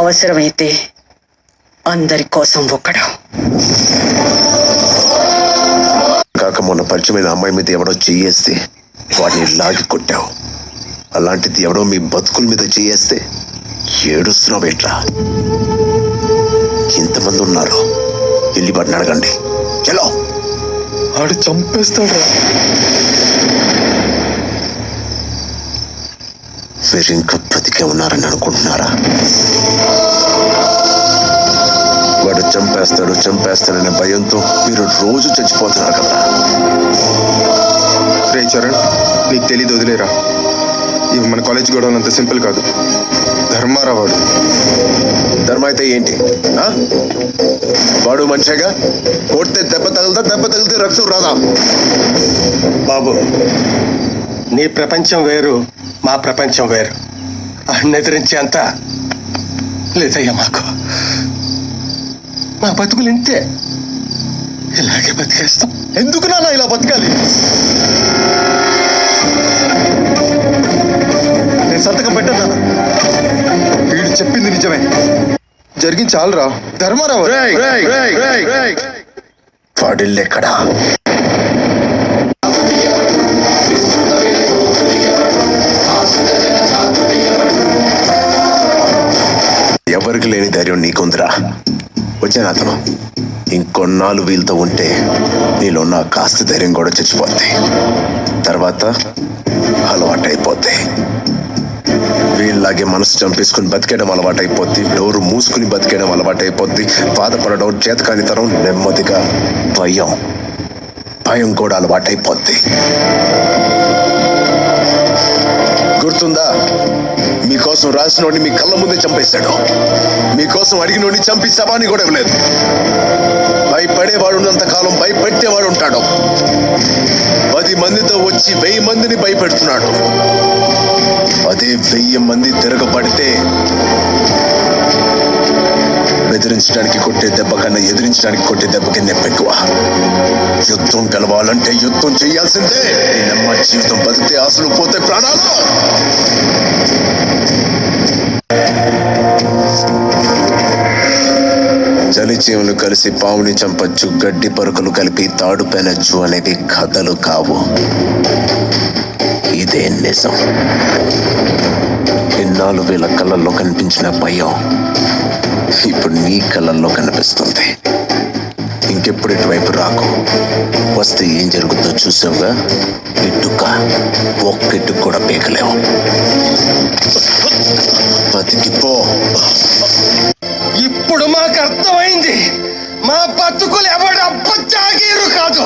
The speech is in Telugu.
అవసరమైతే అందరి కోసం ఒకడు. కాక మొన్న పరిచయమైన అమ్మాయి మీద ఎవడో చెయ్యేస్తే వాడిని లాగి కొట్టావు. అలాంటిది ఎవడో మీ బతుకుల మీద చెయ్యేస్తే ఏడుస్తున్నావు ఎట్లా? ఇంతమంది ఉన్నారు, వెళ్ళి వాడిని అడగండి. చలో. ఆడు చంపేస్తాడు. మీరు ఇంకా బ్రతికే ఉన్నారని అనుకుంటున్నారా? వాడు చంపేస్తాడనే భయంతో మీరు రోజు చచ్చిపోతున్నారు కదా. రే చరణ్, నీకు తెలీదు, వదిలేరా. ఇవి మన కాలేజ్ గొడవలు అంత సింపుల్ కాదు. ధర్మారావు వాడు. ధర్మ అయితే ఏంటి? వాడు మనిషిగా కొడితే దెబ్బ తగిలితే రక్తం రాదా? బాబు, నీ ప్రపంచం వేరు, మా ప్రపంచం వేరు. అన్నెదిరించే అంత లేదయ్యా మాకు. మా బతుకులు ఇంతే, ఇలాగే బతికేస్తాం. ఎందుకు నాన్న ఇలా బతకాలి? నేను సంతకం పెట్టాను. వీడు చెప్పింది నిజమే. జరిగింది చాలురా. ధర్మారావు వాడిల్లెక్కడా? ఎవరికి లేని ధైర్యం నీకుందిరా. వచ్చాను అతను. ఇంకొన్నాళ్ళు వీళ్ళతో ఉంటే నీలో ఉన్న కాస్త ధైర్యం కూడా చచ్చిపోద్ది. తర్వాత అలవాటైపోద్ది. వీళ్ళలాగే మనసు చంపేసుకుని బతికేయడం అలవాటైపోద్ది. డోరు మూసుకుని బతికేయడం అలవాటైపోద్ది. బాధపడడం, చేతకానితనం, నెమ్మదిగా భయం కూడా అలవాటైపోద్ది. గుర్తుందా? మీకోసం రాసినోడిని మీ కళ్ళ ముందే చంపేశాడు. మీకోసం అడిగినోడిని చంపి శవాన్ని కూడా ఇవ్వలేదు. భయపడేవాడు ఉన్నంత కాలం భయపెట్టేవాడు ఉంటాడు. 10 మందితో వచ్చి 1000 మందిని భయపెడుతున్నాడు. అదే 1000 మంది తిరగబడితే బెదిరించడానికి కొట్టే దెబ్బ కన్నా ఎదిరించడానికి కొట్టే దెబ్బకి నొప్పి ఎక్కువ. యుద్ధం గెలవాలంటే యుద్ధం చేయాల్సిందే. నమ్మ జీవితం బతికితే ఆశలు పోతే ప్రాణాలు. చలిచీమలు కలిసి పావుని చంపచ్చు, గడ్డి పరుకులు కలిపి తాడు పెనచ్చు అనేది కథలు కావు. ఇదే నిజం. ఇన్నాళ్ళు వీళ్ళ కళ్ళల్లో కనిపించిన భయం ఇప్పుడు నీ కళ్ళల్లో కనిపిస్తుంది. ఇంకెప్పుడు ఇటువైపు రాకు. వస్తే ఏం జరుగుతుందో చూసావుగా. ఇటుక ఒక్కటి కూడా పీకలేవు. బతికిపో. ఇప్పుడు మాకు అర్థమైంది, మా బతుకులు ఎవడు అప్ప జాగీరు కాదు.